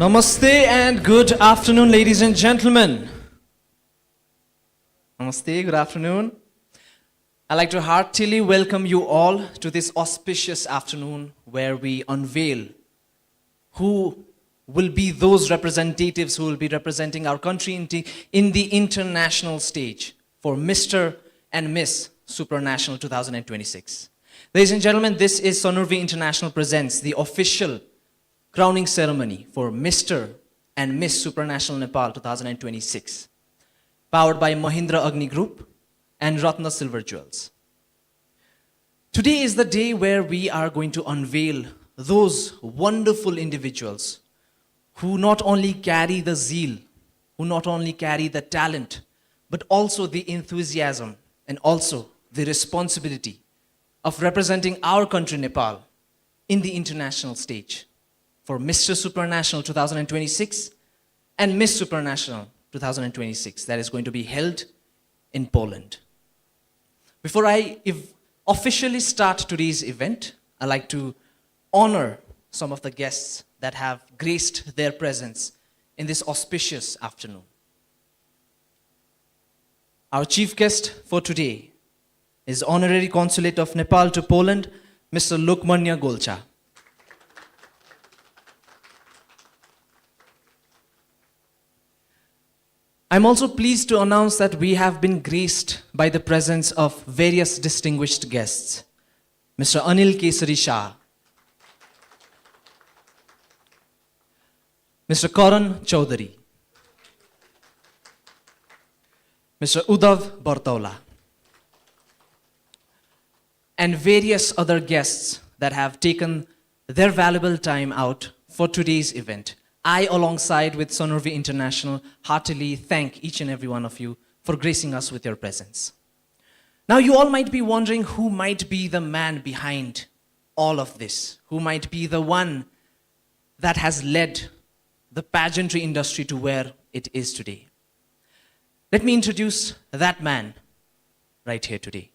Namaste and good afternoon, ladies and gentlemen. Namaste, good afternoon. I'd like to heartily welcome you all to this auspicious afternoon where we unveil who will be those representatives who will be representing our country in the international stage for Mr. and Miss Supranational 2026. Ladies and gentlemen, this is Sonurvi International Presents, the official crowning ceremony for Mr. and Miss Supranational Nepal 2026, powered by Mahindra Agni Group and Ratna Silver Jewels. Today is the day where we are going to unveil those wonderful individuals who not only carry the zeal, who not only carry the talent, but also the enthusiasm and also the responsibility of representing our country, Nepal, in the international stage for Mr. Supranational 2026 and Miss Supranational 2026 that is going to be held in Poland. Before I officially start today's event, I'd like to honor some of the guests that have graced their presence in this auspicious afternoon. Our chief guest for today is Honorary Consulate of Nepal to Poland, Mr. Lokmanya Golcha. I'm also pleased to announce that we have been graced by the presence of various distinguished guests. Mr. Anil Kesari Shah, Mr. Karan Chaudhary, Mr. Uddhav Bartaula, and various other guests that have taken their valuable time out for today's event. I, alongside with Sonurvi International, heartily thank each and every one of you for gracing us with your presence. Now, you all might be wondering who might be the man behind all of this, who might be the one that has led the pageantry industry to where it is today. Let me introduce that man right here today.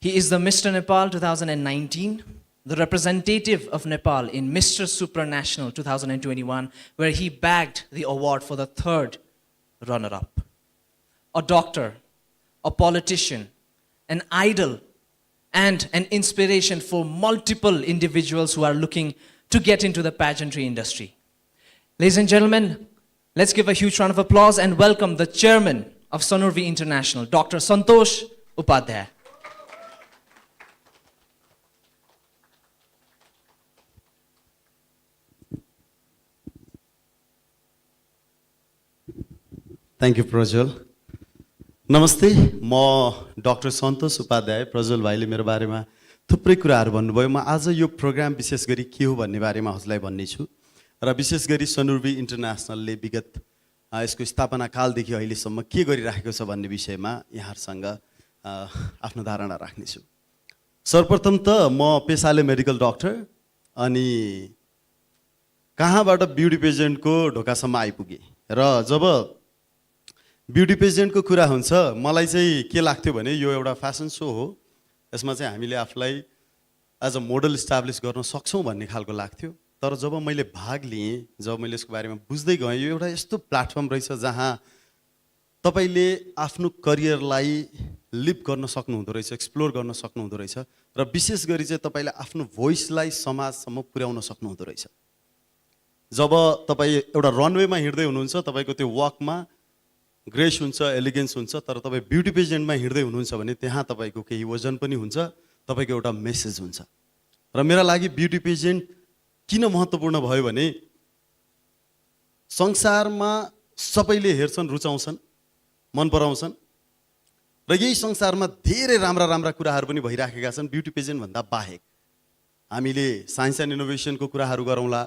He is the Mr. Nepal 2019, the representative of Nepal in Mr. Supranational 2021, where he bagged the award for the third runner-up. A doctor, a politician, an idol, and an inspiration for multiple individuals who are looking to get into the pageantry industry. Ladies and gentlemen, let's give a huge round of applause and welcome the chairman of Sonurvi International, Dr. Santosh Upadhyay. Thank you, Prajwal. नमस्ते, म doctor सन्तोष उपाध्याय। प्रज्वल भाइले मेरो बारेमा थुप्रै कुराहरू भन्नुभयो। म आज यो प्रोग्राम विशेष गरी के हो भन्ने बारेमा हजुरलाई भन्ने छु र विशेष गरी सनुर्वी इन्टरनेसनलले विगत यसको स्थापना कालदेखि अहिलेसम्म के गरिराखेको छ भन्ने विषयमा यहाँहरुसँग आफ्नो धारणा राख्ने छु। सर्वप्रथम त म पेशाले मेडिकल डाक्टर अनि कहाँबाट ब्युटी पेजेन्टको ढोकासम्म आइपुगे र जब ब्युटी पेजेन्टको कुरा हुन्छ मलाई चाहिँ के लाग्थ्यो भने यो एउटा फ्यासन शो हो, यसमा चाहिँ हामीले आफूलाई एज अ मोडल इस्टाब्लिश गर्न सक्छौं भन्ने खालको लाग्थ्यो। तर जब मैले भाग लिएँ, जब मैले यसको बारेमा बुझ्दै गएँ, यो एउटा यस्तो प्लेटफर्म रहेछ जहाँ तपाईले आफ्नो करियरलाई लिभ गर्न सक्नुहुँदो रहेछ, एक्सप्लोर गर्न सक्नुहुँदो रहेछ र विशेष गरी चाहिँ तपाईले आफ्नो भोइसलाई समाजसम्म पुर्याउन सक्नुहुँदो रहेछ। जब तपाई एउटा रनवेमा हिँड्दै हुनुहुन्छ, तपाईको त्यो वकमा ग्रेस हुन्छ, एलिगेन्स हुन्छ, तर तपाई ब्युटी पेजेन्टमा हिँड्दै हुनुहुन्छ भने त्यहाँ तपाईको केही वजन पनि हुन्छ, तपाईको एउटा मेसेज हुन्छ। र मेरा लागि ब्युटी पेजेन्ट किन महत्त्वपूर्ण भयो भने संसारमा सबैले हेर्छन्, रुचाउँछन्, मन पराउँछन् र यही संसारमा धेरै राम्रा राम्रा कुराहरू पनि भइराखेका छन् ब्युटी पेजेन्ट भन्दा बाहेक। हामीले साइन्स एन्ड इनोभेसनको कुराहरू गरौँला,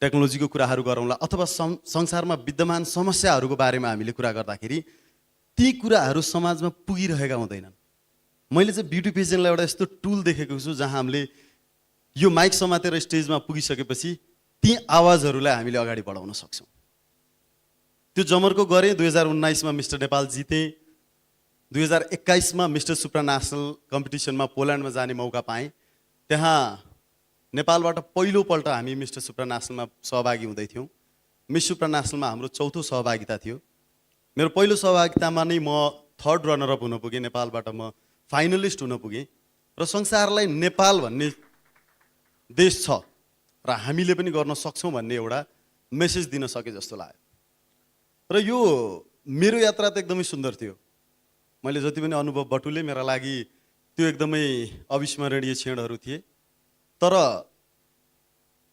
टेक्नोलोजीको कुराहरू गरौँला अथवा संसारमा विद्यमान समस्याहरूको बारेमा हामीले कुरा गर्दाखेरि ती कुराहरू समाजमा पुगिरहेका हुँदैनन्। मैले चाहिँ ब्युटी पेजेन्टलाई एउटा यस्तो टुल देखेको छु जहाँ हामीले यो माइक समातेर स्टेजमा पुगिसकेपछि ती आवाजहरूलाई हामीले अगाडि बढाउन सक्छौं। त्यो जमर्को गरे 2019 मा मिस्टर नेपाल जिते, 2021 मा मिस्टर सुप्रानेशनल कम्पिटिसनमा पोल्यान्डमा जाने मौका पाएँ। त्यहाँ नेपालबाट पहिलोपल्ट हामी मिस्टर सुप्रानेसनलमा सहभागी हुँदै थियौँ। मिस सुप्रानेसनलमा हाम्रो चौथो सहभागिता थियो। मेरो पहिलो सहभागितामा नै म थर्ड रनरअप हुन पुगेँ, नेपालबाट म फाइनलिस्ट हुन पुगेँ र संसारलाई नेपाल भन्ने देश छ र हामीले पनि गर्न सक्छौँ भन्ने एउटा मेसेज दिन सके जस्तो लाग्यो। र यो मेरो यात्रा त एकदमै सुन्दर थियो। मैले जति पनि अनुभव बटुले मेरा लागि त्यो एकदमै अविस्मरणीय क्षणहरू थिए। तर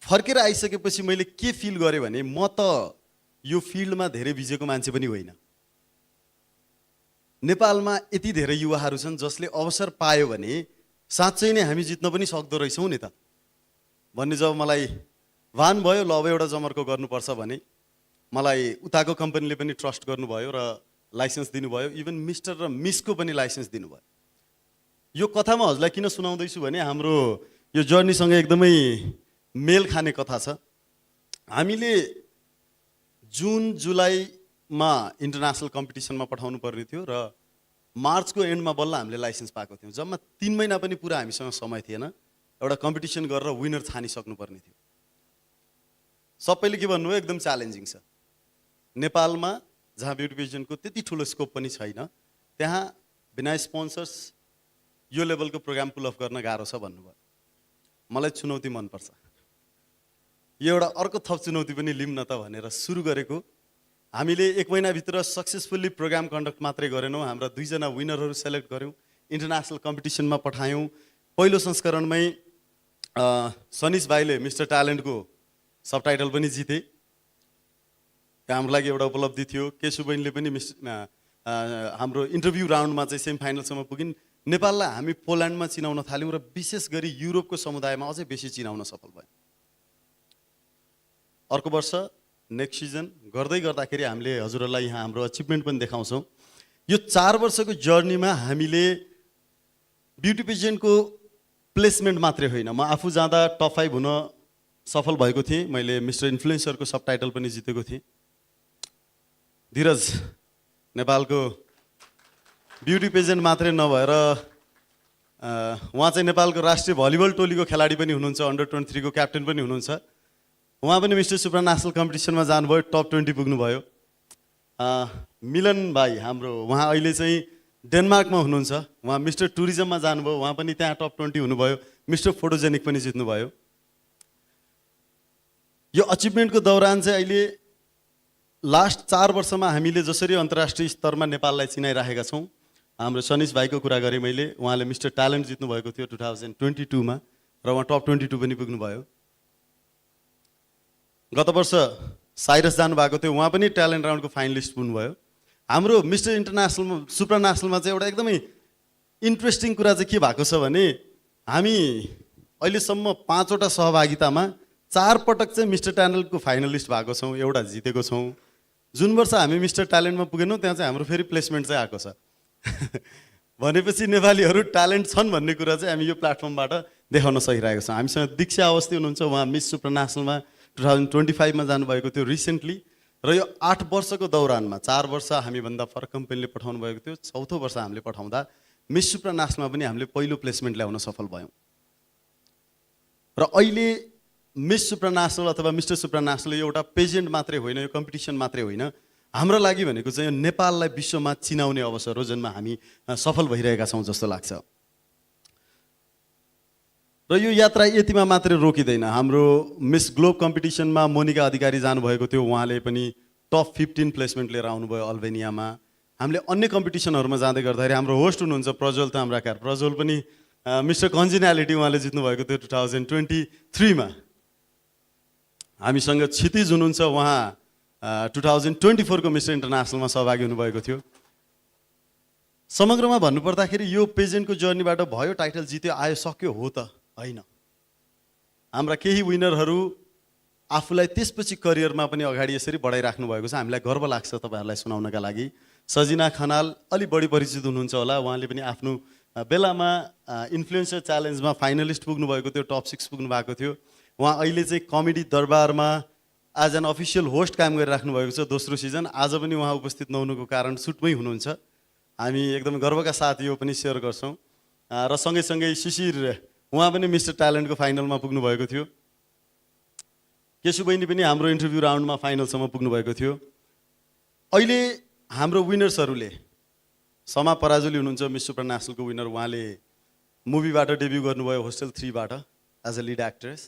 फर्केर आइसकेपछि मैले के फिल गरेँ भने म त यो फिल्डमा धेरै भिजेको मान्छे पनि होइन। नेपालमा यति धेरै युवाहरू छन् जसले अवसर पायो भने साँच्चै नै हामी जित्न पनि सक्दो रहेछौँ नि त भन्ने जब मलाई भान भयो, ल अब एउटा जमर्को गर्नुपर्छ भने मलाई उताको कम्पनीले पनि ट्रस्ट गर्नुभयो र लाइसेन्स दिनुभयो। इभन मिस्टर र मिसको पनि लाइसेन्स दिनुभयो। यो कथा म हजुरलाई किन सुनाउँदैछु भने हाम्रो यो जर्नीसँग एकदमै मेल खाने कथा छ। हामीले जुन जुलाईमा इन्टरनेसनल कम्पिटिसनमा पठाउनु पर्ने थियो र मार्चको एन्डमा बल्ल हामीले लाइसेन्स पाएको थियौँ। जम्मा 3 महिना पनि पुरा हामीसँग समय थिएन एउटा कम्पिटिसन गरेर विनर छानिसक्नु पर्ने थियो। सबैले के भन्नुभयो, एकदम च्यालेन्जिङ छ। नेपालमा जहाँ ब्युटी पेजेन्टको त्यति ठुलो स्कोप पनि छैन, त्यहाँ बिना स्पोन्सर्स यो लेभलको प्रोग्राम पुल अफ गर्न गाह्रो छ भन्नुभयो। मलाई चुनौती मनपर्छ, यो एउटा अर्को थप चुनौती पनि लिऊँ न त भनेर सुरु गरेको। हामीले 1 महिनाभित्र सक्सेसफुल्ली प्रोग्राम कन्डक्ट मात्रै गरेनौँ, हाम्रा 2 जना विनरहरू सेलेक्ट गऱ्यौँ, इन्टरनेसनल कम्पिटिसनमा पठायौँ। पहिलो संस्करणमै सनिस भाइले मिस्टर ट्यालेन्टको सबटाइटल पनि जिते, हाम्रो लागि एउटा उपलब्धि थियो। केशु बहिनीले पनि हाम्रो इन्टरभ्यू राउन्डमा चाहिँ सेमी फाइनलसम्म पुगिन्। नेपाललाई हामी पोल्यान्डमा चिनाउन थाल्यौँ र विशेष गरी युरोपको समुदायमा अझै बेसी चिनाउन सफल भयौँ। अर्को वर्ष नेक्स्ट सिजन गर्दै गर्दाखेरि हामीले हजुरहरूलाई यहाँ हाम्रो अचिभमेन्ट पनि देखाउँछौँ। यो 4 वर्षको जर्नीमा हामीले ब्युटी पेजेन्टको प्लेसमेन्ट मात्रै होइन, म आफू जाँदा टप 5 हुन सफल भएको थिएँ। मैले मिस्टर इन्फ्लुएन्सरको सबटाइटल पनि जितेको थिएँ। धीरज नेपालको ब्युटी पेजेन्ट मात्रै नभएर उहाँ चाहिँ नेपालको राष्ट्रिय भलिबल टोलीको खेलाडी पनि हुनुहुन्छ, अन्डर 23 को क्याप्टेन पनि हुनुहुन्छ। उहाँ पनि मिस्टर सुप्रानेसनल कम्पिटिसनमा जानुभयो, टप 20 पुग्नुभयो। मिलन भाइ हाम्रो उहाँ अहिले चाहिँ डेनमार्कमा हुनुहुन्छ, उहाँ मिस्टर टुरिज्ममा जानुभयो, उहाँ पनि त्यहाँ टप 20 हुनुभयो, मिस्टर फोटोजेनिक पनि जित्नुभयो। यो अचिभमेन्टको दौरान चाहिँ अहिले लास्ट 4 वर्षमा हामीले जसरी अन्तर्राष्ट्रिय स्तरमा नेपाललाई चिनाइराखेका छौँ, हाम्रो सनिस भाइको कुरा गरेँ मैले, उहाँले मिस्टर ट्यालेन्ट जित्नुभएको थियो 2022 मा र उहाँ टप 22 पनि पुग्नुभयो। गत वर्ष साइरस जानुभएको थियो, उहाँ पनि ट्यालेन्ट राउन्डको फाइनलिस्ट पुग्नुभयो। हाम्रो मिस्टर इन्टरनेसनल सुप्रानेसनलमा चाहिँ एउटा एकदमै इन्ट्रेस्टिङ कुरा चाहिँ के भएको छ भने हामी अहिलेसम्म 5 वटा सहभागितामा 4 पटक चाहिँ मिस्टर ट्यालेन्टको फाइनलिस्ट भएको छौँ, एउटा जितेको छौँ। जुन वर्ष हामी मिस्टर ट्यालेन्टमा पुगेनौँ त्यहाँ चाहिँ हाम्रो फेरि प्लेसमेन्ट चाहिँ आएको छ। भनेपछि नेपालीहरू ट्यालेन्ट छन् भन्ने कुरा चाहिँ हामी यो प्लेटफर्मबाट देखाउन सकिरहेको छौँ। हामीसँग दीक्षा अवस्थी हुनुहुन्छ, उहाँ मिस सुप्रानेसनलमा 2025 मा जानुभएको थियो रिसेन्टली। र यो 8 वर्षको दौरानमा 4 वर्ष हामीभन्दा फरक कम्पनीले पठाउनु भएको थियो, चौथो वर्ष हामीले पठाउँदा मिस सुप्रानेसनलमा पनि हामीले पहिलो प्लेसमेन्ट ल्याउन सफल भयौँ। र अहिले मिस सुप्रानेसनल अथवा मिस्टर सुप्रानेसनल एउटा पेजेन्ट मात्रै होइन, यो कम्पिटिसन मात्रै होइन, हाम्रो लागि भनेको चाहिँ नेपाललाई विश्वमा चिनाउने अवसर हो, जुनमा हामी सफल भइरहेका छौँ जस्तो लाग्छ। र यो यात्रा यतिमा मात्रै रोकिँदैन। हाम्रो मिस ग्लोब कम्पिटिसनमा मोनिका अधिकारी जानुभएको थियो, उहाँले पनि टप 15 प्लेसमेन्ट लिएर आउनुभयो अल्बेनियामा। हामीले अन्य कम्पिटिसनहरूमा जाँदै गर्दाखेरि हाम्रो होस्ट हुनुहुन्छ प्रज्वल ताम्राकार, प्रज्वल पनि मिस्टर कन्जिनालिटी उहाँले जित्नुभएको थियो 2023 मा। हामीसँग क्षितिज हुनुहुन्छ, उहाँ 2024 को मिस्टर इन्टरनेसनलमा सहभागी हुनुभएको थियो। समग्रमा भन्नुपर्दाखेरि यो पेजेन्टको जर्नीबाट भयो टाइटल जित्यो आयो सक्यो हो त होइन। हाम्रा केही विनरहरू आफूलाई त्यसपछि करियरमा पनि अगाडि यसरी बढाइराख्नु भएको छ, हामीलाई गर्व लाग्छ तपाईँहरूलाई सुनाउनका लागि। सजिना खनाल अलि बढी परिचित हुनुहुन्छ होला, उहाँले पनि आफ्नो बेलामा इन्फ्लुएन्सर च्यालेन्जमा फाइनलिस्ट पुग्नुभएको थियो, टप 6 पुग्नु भएको थियो। उहाँ अहिले चाहिँ कमेडी दरबारमा एज एन अफिसियल होस्ट काम गरिराख्नु भएको छ, दोस्रो सिजन। आज पनि उहाँ उपस्थित नहुनुको कारण सुटमै हुनुहुन्छ। हामी एकदम गर्वका साथ यो पनि सेयर गर्छौँ। र सँगैसँगै शिशिर उहाँ पनि मिस्टर ट्यालेन्टको फाइनलमा पुग्नु भएको थियो। केशु बहिनी पनि हाम्रो इन्टरभ्यू राउन्डमा फाइनलसम्म पुग्नु भएको थियो। अहिले हाम्रो विनर्सहरूले समा पराजुली हुनुहुन्छ मिस सुप्रानेसनलको विनर, उहाँले मुभीबाट डेब्यू गर्नुभयो होस्टेल 3बाट एज अ लिड एक्ट्रेस।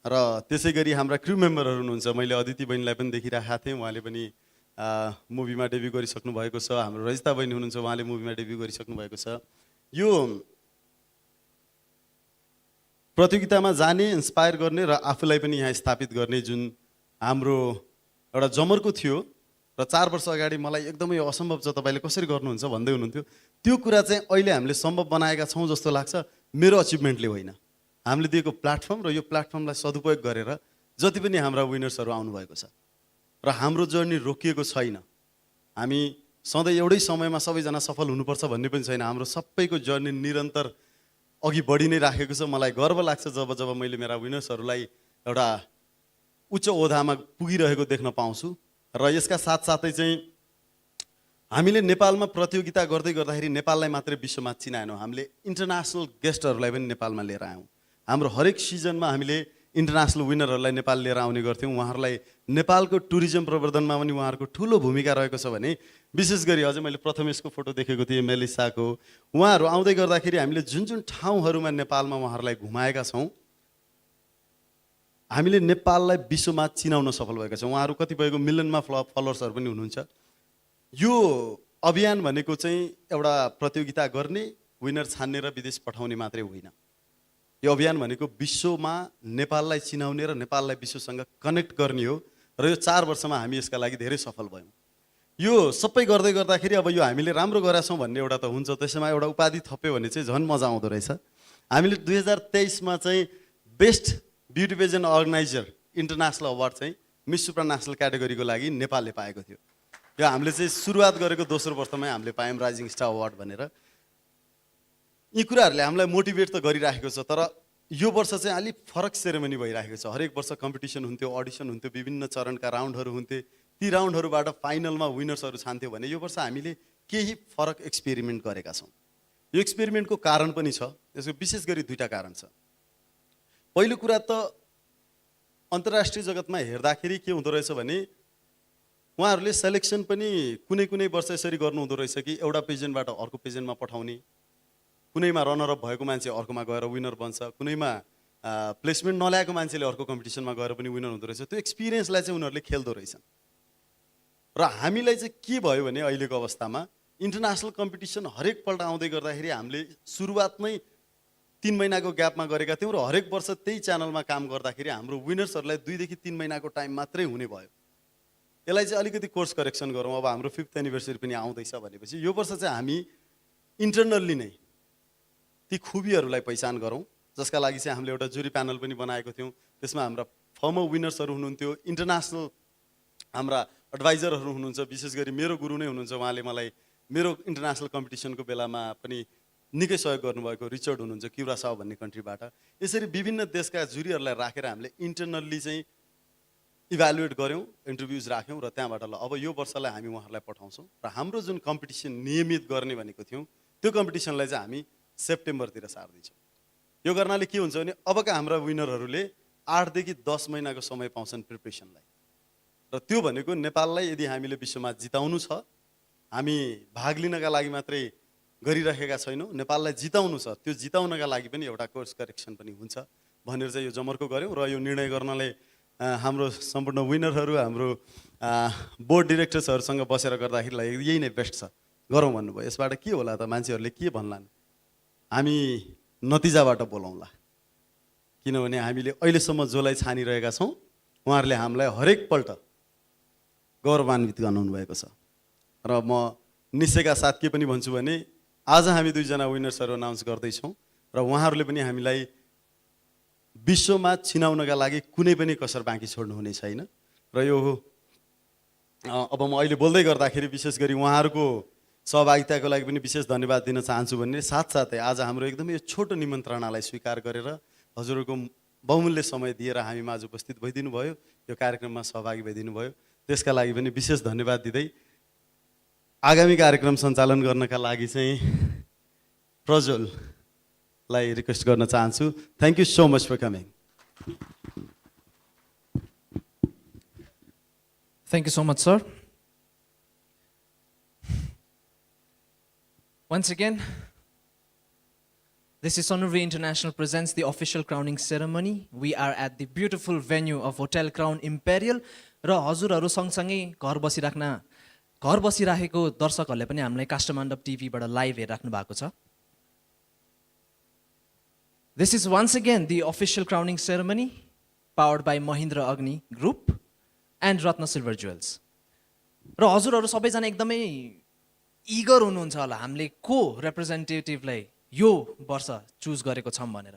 र त्यसै गरी हाम्रा क्रू मेम्बरहरू हुनुहुन्छ, मैले अदिति बहिनीलाई पनि देखिरहेको थिएँ, उहाँले पनि मुभीमा डेब्यू गरिसक्नु भएको छ। हाम्रो रजिता बहिनी हुनुहुन्छ, उहाँले मुभीमा डेब्यू गरिसक्नु भएको छ। यो प्रतियोगितामा जाने, इन्स्पायर गर्ने र आफूलाई पनि यहाँ स्थापित गर्ने जुन हाम्रो एउटा जमर्को थियो र 4 वर्ष अगाडि मलाई एकदमै असम्भव छ, तपाईँले कसरी गर्नुहुन्छ भन्दै हुनुहुन्थ्यो, त्यो कुरा चाहिँ अहिले हामीले सम्भव बनाएका छौँ जस्तो लाग्छ। मेरो अचिभमेन्टले होइन, हामीले दिएको प्लेटफर्म र यो प्लेटफर्मलाई सदुपयोग गरेर जति पनि हाम्रा विनर्सहरू आउनुभएको छ र हाम्रो जर्नी रोकिएको छैन। हामी सधैँ एउटै समयमा सबैजना सफल हुनुपर्छ भन्ने पनि छैन। हाम्रो सबैको जर्नी निरन्तर अघि बढी नै राखेको छ। मलाई गर्व लाग्छ जब जब मैले मेरा विनर्सहरूलाई एउटा उच्च ओहदामा पुगिरहेको देख्न पाउँछु। र यसका साथसाथै चाहिँ हामीले नेपालमा प्रतियोगिता गर्दै गर्दाखेरि नेपाललाई मात्रै विश्वमा चिनाएनौँ, हामीले इन्टरनेसनल गेस्टहरूलाई पनि नेपालमा लिएर आयौँ। हाम्रो हरेक सिजनमा हामीले इन्टरनेसनल विनरहरूलाई नेपाल लिएर आउने गर्थ्यौँ। उहाँहरूलाई नेपालको टुरिज्म प्रवर्धनमा पनि उहाँहरूको ठुलो भूमिका रहेको छ भने विशेष गरी अझै मैले प्रथमेशको फोटो देखेको थिएँ, मेलिसाको, उहाँहरू आउँदै गर्दाखेरि हामीले जुन जुन ठाउँहरूमा नेपालमा उहाँहरूलाई घुमाएका छौँ, हामीले नेपाललाई विश्वमा चिनाउन सफल भएका छौँ। उहाँहरू कतिपयको मिलियनमा फलोवर्सहरू पनि हुनुहुन्छ। यो अभियान भनेको चाहिँ एउटा प्रतियोगिता गर्ने, विनर छान्ने र विदेश पठाउने मात्रै होइन। यो अभियान भनेको विश्वमा नेपाललाई चिनाउने र नेपाललाई विश्वसँग कनेक्ट गर्ने हो। र यो 4 वर्षमा हामी यसका लागि धेरै सफल भयौँ। यो सबै गर्दै गर्दाखेरि अब यो हामीले राम्रो गरेका छौँ भन्ने एउटा त हुन्छ, त्यसैमा एउटा उपाधि थप्यो भने चाहिँ झन् मजा आउँदो रहेछ। हामीले 2023मा चाहिँ best beauty pageant organiser international award चाहिँ मिस सुप्रानेसनल क्याटेगोरीको लागि नेपालले पाएको थियो। यो हामीले चाहिँ सुरुवात गरेको दोस्रो वर्षमै हामीले पायौँ राइजिङ स्टार अवार्ड भनेर। यी कुराहरूले हामीलाई मोटिभेट त गरिराखेको छ, तर यो वर्ष चाहिँ अलिक फरक सेरेमनी भइरहेको छ। हरेक वर्ष कम्पिटिसन हुन्थ्यो, अडिसन हुन्थ्यो, विभिन्न चरणका राउन्डहरू हुन्थे, ती राउन्डहरूबाट फाइनलमा विनर्सहरू छान्थ्यो भने यो वर्ष हामीले केही फरक एक्सपेरिमेन्ट गरेका छौँ। यो एक्सपेरिमेन्टको कारण पनि छ, यसको विशेष गरी 2टा कारण छ। पहिलो कुरा त अन्तर्राष्ट्रिय जगतमा हेर्दाखेरि के हुँदो रहेछ भने उहाँहरूले सेलेक्सन पनि कुनै कुनै वर्ष यसरी गर्नुहुँदो रहेछ कि एउटा पेजेन्टबाट अर्को पेजेन्टमा पठाउने, कुनैमा रनरअप भएको मान्छे अर्कोमा गएर विनर बन्छ, कुनैमा प्लेसमेन्ट नल्याएको मान्छेले अर्को कम्पिटिसनमा गएर पनि विनर हुँदो रहेछ। त्यो एक्सपिरियन्सलाई चाहिँ उनीहरूले खेल्दो रहेछन्। र हामीलाई चाहिँ के भयो भने अहिलेको अवस्थामा इन्टरनेसनल कम्पिटिसन हरेकपल्ट आउँदै गर्दाखेरि हामीले सुरुवातमै 3 महिनाको ग्यापमा गरेका थियौँ र हरेक वर्ष त्यही च्यानलमा काम गर्दाखेरि हाम्रो विनर्सहरूलाई 2 देखि 3 महिनाको टाइम मात्रै हुने भयो। यसलाई चाहिँ अलिकति कोर्स करेक्सन गरौँ। अब हाम्रो 5th एनिभर्सरी पनि आउँदैछ भनेपछि यो वर्ष चाहिँ हामी इन्टरनल्ली नै ती खुबीहरूलाई पहिचान गरौँ, जसका लागि चाहिँ हामीले एउटा जुरी प्यानल पनि बनाएको थियौँ। त्यसमा हाम्रा फर्मर विनर्सहरू हुनुहुन्थ्यो, इन्टरनेसनल हाम्रा एडभाइजरहरू हुनुहुन्छ, विशेष गरी मेरो गुरु नै हुनुहुन्छ, उहाँले मलाई मेरो इन्टरनेसनल कम्पिटिसनको बेलामा पनि निकै सहयोग गर्नुभएको रिचर्ड हुनुहुन्छ क्युरासाओ भन्ने कन्ट्रीबाट। यसरी विभिन्न देशका जुरीहरूलाई राखेर हामीले इन्टरनल्ली चाहिँ इभ्यालुएट गऱ्यौँ, इन्टरभ्युज राख्यौँ र त्यहाँबाट ल अब यो वर्षलाई हामी उहाँहरूलाई पठाउँछौँ। र हाम्रो जुन कम्पिटिसन नियमित गर्ने भनेको थियौँ त्यो कम्पिटिसनलाई चाहिँ हामी सेप्टेम्बरतिर सार्दैछौँ। यो गर्नाले के हुन्छ भने अबका हाम्रा विनरहरूले 8 देखि 10 महिनाको समय पाउँछन् प्रिपरेसनलाई। र त्यो भनेको नेपाललाई यदि हामीले विश्वमा जिताउनु छ, हामी भाग लिनका लागि मात्रै गरिरहेका छैनौँ, नेपाललाई जिताउनु छ, त्यो जिताउनका लागि पनि एउटा कोर्स करेक्सन पनि हुन्छ भनेर चाहिँ यो जमर्को गऱ्यौँ। र यो निर्णय गर्नले हाम्रो सम्पूर्ण विनरहरू, हाम्रो बोर्ड डिरेक्टर्सहरूसँग बसेर गर्दाखेरि यही नै बेस्ट छ, गरौँ भन्नुभयो। यसबाट के होला त, मान्छेहरूले के भन्लान्, हामी नतिजाबाट बोलाउँला। किनभने हामीले अहिलेसम्म जसलाई छानिरहेका छौँ उहाँहरूले हामीलाई हरेकपल्ट गौरवान्वित गराउनु भएको छ। र म निश्चयका साथ के पनि भन्छु भने आज हामी 2 जना विनर्सहरू अनाउन्स गर्दैछौँ र उहाँहरूले पनि हामीलाई विश्वमा चिनाउनका लागि कुनै पनि कसर बाँकी छोड्नु हुने छैन। र यो अब म अहिले बोल्दै गर्दाखेरि विशेष गरी उहाँहरूको सहभागिताको लागि पनि विशेष धन्यवाद दिन चाहन्छु भन्ने साथसाथै आज हाम्रो एकदमै यो छोटो निमन्त्रणालाई स्वीकार गरेर हजुरहरूको बहुमूल्य समय दिएर हामी माझ उपस्थित भइदिनु भयो, यो कार्यक्रममा सहभागी भइदिनु भयो, त्यसका लागि पनि विशेष धन्यवाद दिँदै आगामी कार्यक्रम सञ्चालन गर्नका लागि चाहिँ प्रज्वल लाई रिक्वेस्ट गर्न चाहन्छु thank you so much for coming Thank you so much, sir. Once again, this is Sonurvi International presents the official crowning ceremony. We are at the beautiful venue of Hotel Crown Imperial. र हजुरहरू सँगसँगै घर बसिराखेको दर्शकहरूले पनि हामीलाई Kasthamandap टिभीबाट live हेरिराख्नु भएको छ. This is once again the official crowning ceremony powered by Mahindra Agni Group and Ratna Silver Jewels. र हजुरहरू सबैजना एकदमै इगर हुनुहुन्छ होला हामीले को रिप्रेजेन्टेटिभलाई यो वर्ष चुज गरेको छौँ भनेर.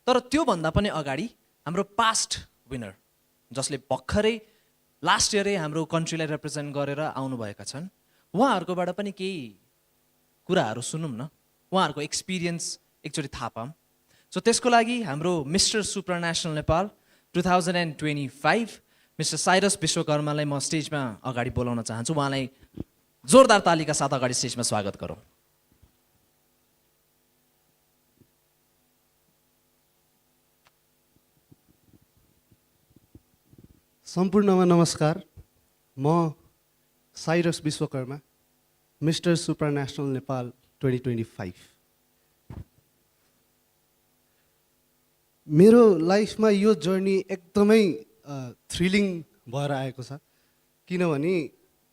तर त्यो भन्दा पनि अगाडि हाम्रो पास्ट विनर जसले भर्खरै लास्ट इयरै हाम्रो कन्ट्रीलाई रिप्रेजेन्ट गरेर आउनुभएका छन् उहाँहरूकोबाट पनि केही कुराहरू सुनौँ न, उहाँहरूको एक्सपिरियन्स एकचोटि थाहा पाऊँ. सो त्यसको लागि हाम्रो मिस्टर सुप्रानेसनल नेपाल 2025 मिस्टर साइरस विश्वकर्मालाई म स्टेजमा अगाडि बोलाउन चाहन्छु. उहाँलाई जोरदार तालीका साथ अगाडि स्टेजमा स्वागत गरौँ. सम्पूर्णमा नमस्कार. म साइरस विश्वकर्मा, मिस्टर सुप्रानेशनल नेपाल 2025. मेरो लाइफमा यो जर्नी एकदमै थ्रिलिङ भएर आएको छ. किनभने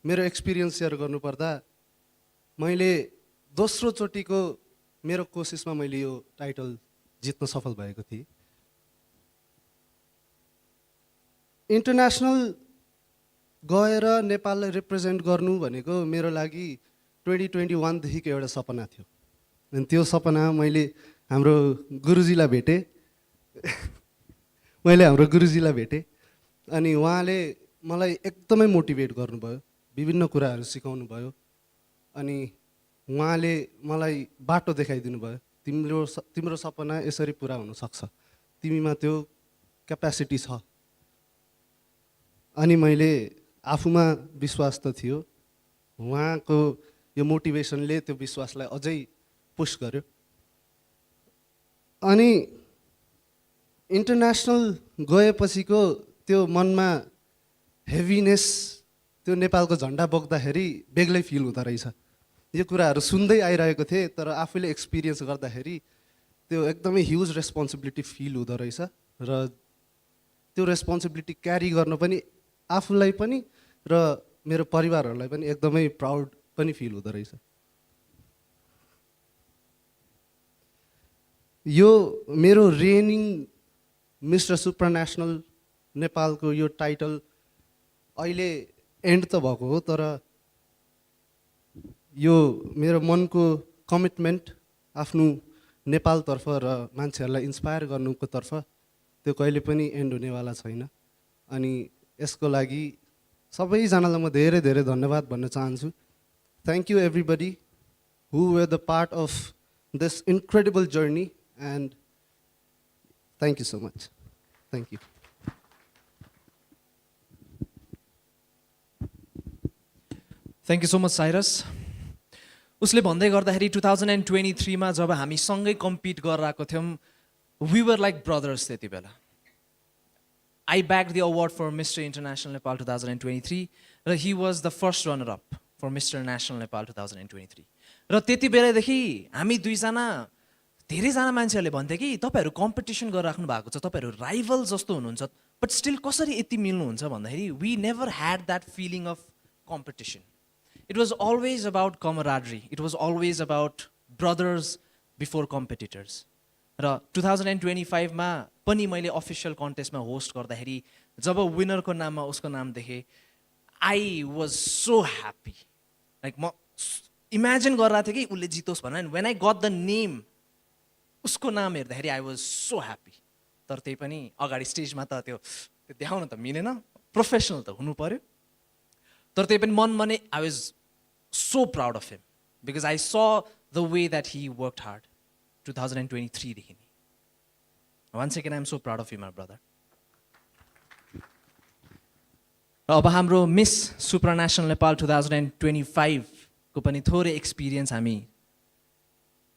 मेरो एक्सपिरियन्स सेयर गर्नुपर्दा मैले दोस्रो चोटिको मेरो कोसिसमा मैले यो टाइटल जित्न सफल भएको थिएँ. इन्टरनेसनल गएर नेपाललाई रिप्रेजेन्ट गर्नु भनेको मेरो लागि 2021 देखिको एउटा सपना थियो. अनि त्यो सपना मैले हाम्रो गुरुजीलाई भेटेँ. अनि उहाँले मलाई एकदमै मोटिभेट गर्नुभयो, विभिन्न कुराहरू सिकाउनु भयो. अनि उहाँले मलाई बाटो देखाइदिनु भयो, तिम्रो सपना यसरी पुरा हुनसक्छ, तिमीमा त्यो क्यापेसिटी छ. अनि मैले आफूमा विश्वास त थियो, उहाँको यो मोटिभेसनले त्यो विश्वासलाई अझै पुश गर्यो. अनि इन्टरनेसनल गएपछिको त्यो मनमा हेभिनेस, त्यो नेपालको झन्डा बोक्दाखेरि बेग्लै फिल हुँदो रहेछ. यो कुराहरू सुन्दै आइरहेको थिएँ, तर आफूले एक्सपिरियन्स गर्दाखेरि त्यो एकदमै ह्युज रेस्पोन्सिबिलिटी फिल हुँदो रहेछ. र त्यो रेस्पोन्सिबिलिटी क्यारी गर्न पनि आफूलाई पनि र मेरो परिवारहरूलाई पनि एकदमै प्राउड पनि फिल हुँदो रहेछ. यो मेरो रेनिङ मिस्टर सुप्रानेसनल नेपालको यो टाइटल अहिले एन्ड त भएको हो, तर यो मेरो मनको कमिटमेन्ट आफ्नो नेपालतर्फ र मान्छेहरूलाई इन्सपायर गर्नुको तर्फ त्यो कहिले पनि एन्ड हुनेवाला छैन. अनि यसको लागि सबैजनालाई म धेरै धेरै धन्यवाद भन्न चाहन्छु. Thank you everybody who were the part of this incredible journey and thank you so much. Thank you. Thank you so much Cyrus. उसले भन्दै गर्दाखेरि 2023 मा जब हामी सँगै कम्पिट गरेर आएको थियौँ, वी वर लाइक ब्रदर्स. त्यति बेला I bagged the award for Mr. International Nepal 2023 र he was the first runner up for Mr. National Nepal 2023. र त्यति बेलादेखि हामी दुईजना धेरैजना मान्छेहरूले भन्थे कि तपाईँहरू कम्पिटिसन गरिराख्नु भएको छ, तपाईँहरू राइभल जस्तो हुनुहुन्छ, बट स्टिल कसरी यति मिल्नुहुन्छ भन्दाखेरि we never had that feeling of competition. It was always about camaraderie, it was always about brothers before competitors. र 2025 मा पनि मैले अफिसियल कन्टेस्टमा होस्ट गर्दाखेरि जब विनरको नाममा उसको नाम देखेँ, I was so happy. Like म इमेजिन गरिरहेको थिएँ कि उसले जितोस् भनेर. When I got the name, उसको नाम हेर्दाखेरि आई वाज सो ह्याप्पी. तर त्यही पनि अगाडि स्टेजमा त त्यो देखाउन त मिलेन, प्रोफेसनल त हुनु पर्यो. तर त्यही पनि मनमा नै I was so proud of him because I स the way that he worked hard 2023 देखि नै. Once again, I'm so proud of you, my brother. र अब हाम्रो मिस सुप्रानेसनल नेपाल 2025 को पनि थोरै एक्सपिरियन्स हामी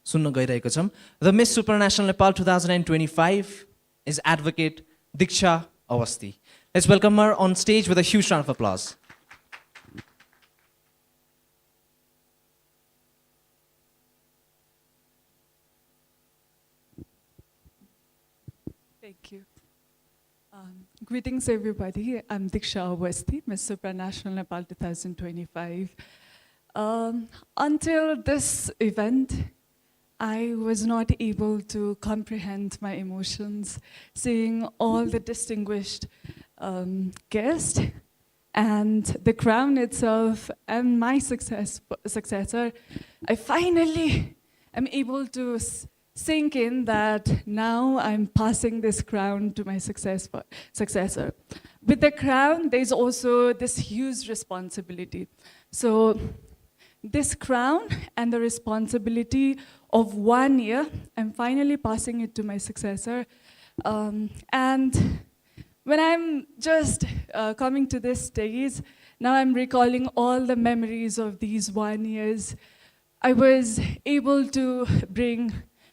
सुन्न गइरहेको छौँ. The Miss Supranational Nepal 2025 is advocate Diksha Awasthi. Let's welcome her on stage with a huge round of applause. Thank you. Greetings, everybody. I'm Diksha Awasthi, Miss Supranational Nepal 2025. Until this event, I was not able to comprehend my emotions, seeing all the distinguished guests and the crown itself and my successor. I finally am able to sink in that now I'm passing this crown to my successor. With the crown, there's also this huge responsibility. So this crown and the responsibility of 1 year, I'm finally passing it to my successor. And when I'm just coming to this stage, now I'm recalling all the memories of these 1 years. I was able to bring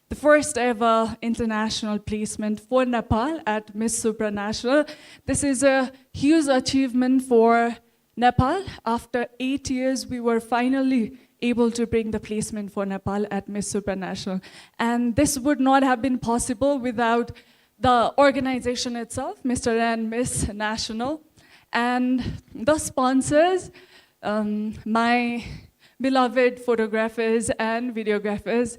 the first ever international placement for Nepal at Miss Supranational. This is a huge achievement for Nepal. After 8 years, we were finally able to bring the placement for Nepal at Miss Supranational. And this would not have been possible without the organization itself, Mr. and Miss National, and the sponsors, my beloved photographers and videographers,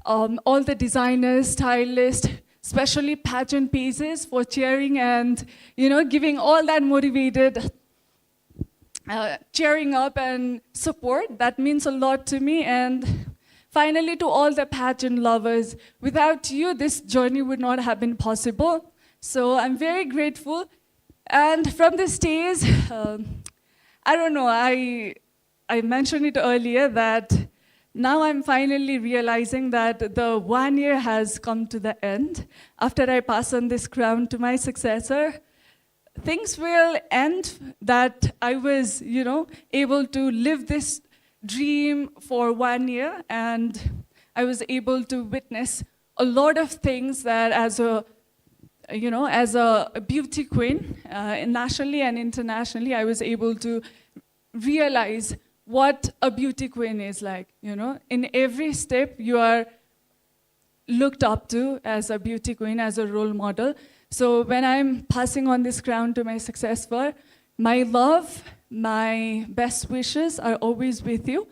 all the designers, stylists, especially pageant pieces for cheering and, giving all that motivated cheering up and support. That means a lot to me. And finally, to all the pageant lovers, without you, this journey would not have been possible. So I'm very grateful. And from the stage, I don't know, I mentioned it earlier that now I'm finally realizing that the 1 year has come to the end. After I pass on this crown to my successor, things will end that I was, able to live this dream for 1 year, and I was able to witness a lot of things that as a beauty queen, nationally and internationally, I was able to realize what a beauty queen is like, In every step, you are looked up to as a beauty queen, as a role model. So when I'm passing on this crown to my successor, my love, my best wishes are always with you.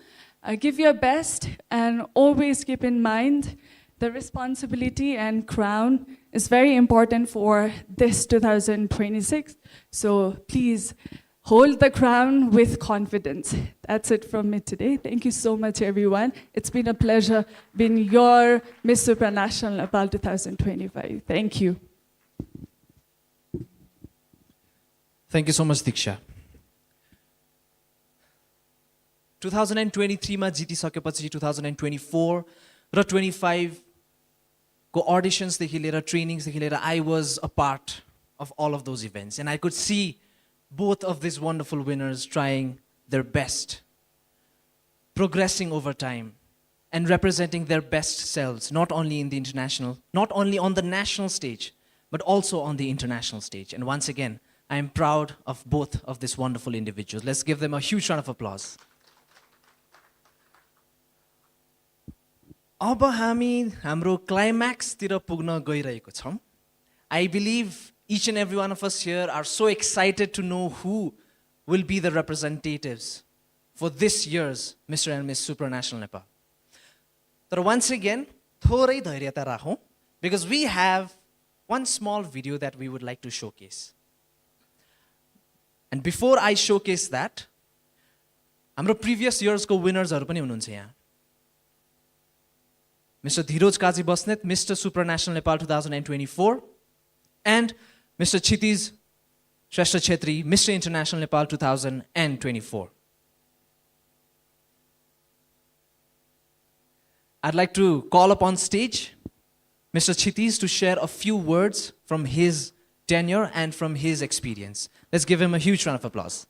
Give your best and always keep in mind the responsibility and crown is very important for this 2026. So please hold the crown with confidence. That's it from me today. Thank you so much, everyone. It's been a pleasure being your Miss Supranational Nepal 2025. Thank you. Thank you so much, Diksha. 2023 मा जितिसकेपछि 2024 र 25 को auditions देखि लिएर trainings देखि लिएर I was a part of all of those events and I could see both of these wonderful winners trying their best, progressing over time and representing their best selves, not only in the international, not only on the national stage, but also on the international stage. And once again, I am proud of both of these wonderful individuals. Let's give them a huge round of applause. अब हामी हाम्रो क्लाइम्याक्सतिर पुग्न गइरहेको छौं. I believe each and every one of us here are so excited to know who will be the representatives for this year's Mr. and Miss Supranational Nepal. But once again, थोरै धैर्यता राखौं because we have one small video that we would like to showcase. And before I showcase that, हाम्रो previous years को winners हरु पनि हुनुहुन्छ यहाँ. Mr. Dhiroj Kazi Basnet, Mr. Supranational Nepal 2024, and Mr. Chitiz Shrestha Chetri, Mr. International Nepal 2024. I'd like to call up on stage Mr. Chitiz to share a few words from his tenure and from his experience. Let's give him a huge round of applause.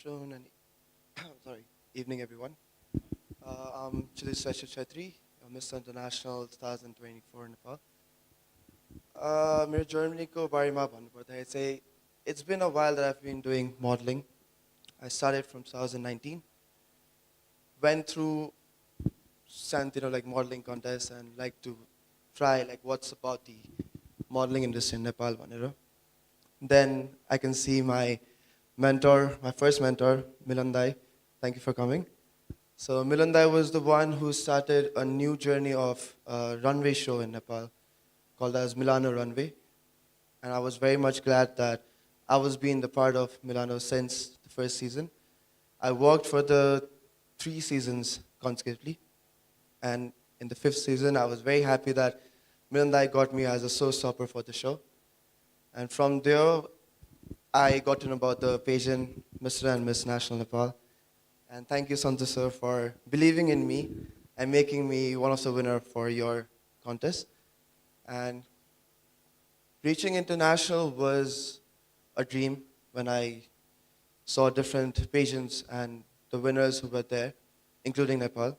afternoon and sorry, evening, everyone. I'm Chili Chetri, Mr. International 2024 Nepal. मेरो जर्मनीको बारेमा भन्नुपर्दाखेरि चाहिँ it's been a while that I've been doing modeling. I started from 2019. Went through like modeling contests and like to try like what's about the modeling industry in Nepal भनेर. Then I can see my mentor, my first mentor, Milandai. Thank you for coming. So Milandai was the one who started a new journey of a runway show in Nepal called as Milano Runway. And I was very much glad that I was being the part of Milano since the first season. I worked for the 3 seasons consecutively. And in the 5th season, I was very happy that Milandai got me as a showstopper for the show. And from there, I got to know about the pageant Mr. and Miss National Nepal. And thank you, Santosh sir, for believing in me and making me one of the winners for your contest. And reaching international was a dream when I saw different pageants and the winners who were there, including Nepal.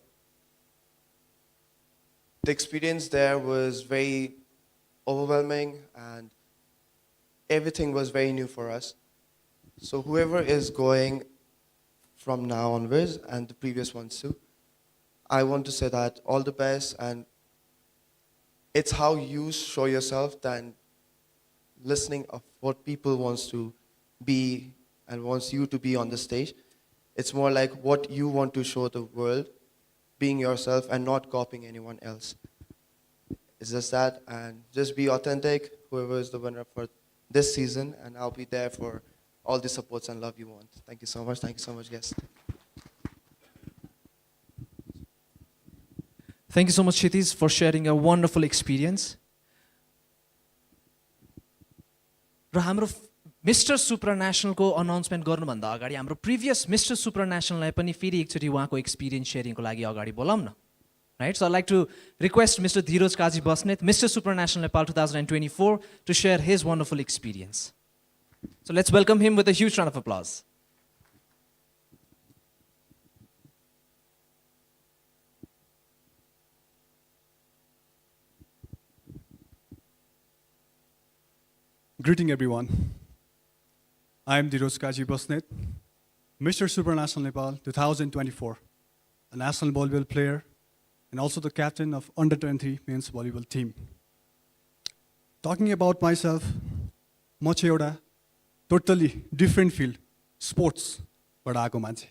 The experience there was very overwhelming and everything was very new for us. So whoever is going from now onwards and the previous ones too, I want to say that all the best, and it's how you show yourself than listening of what people wants to be and wants you to be on the stage. It's more like what you want to show the world, being yourself and not copying anyone else. It's just that, and just be authentic, whoever is the winner for this season, and I'll be there for all the supports and love you want. Thank you so much. Thank you so much, guys. Thank you so much, Kshitiz, for sharing a wonderful experience. र हाम्रो mister सुप्रानेसनलको announcement गर्नुभन्दा अगाडि हाम्रो previous mister सुप्रानेसनललाई पनि फेरि एकचोटि उहाँको experience सेयरिङको लागि अगाडि बोलाउँ न. Right? So I'd like to request Mr. Dheeraj Kaji Basnet, Mr. Supranational Nepal 2024, to share his wonderful experience. So let's welcome him with a huge round of applause. Greeting everyone. I am Dheeraj Kaji Basnet, Mr. Supranational Nepal 2024, a national volleyball player and also the captain of under-23 men's volleyball team. Talking about myself, म चाहिँ एउटा totally different field स्पोर्ट्सबाट आएको मान्छे.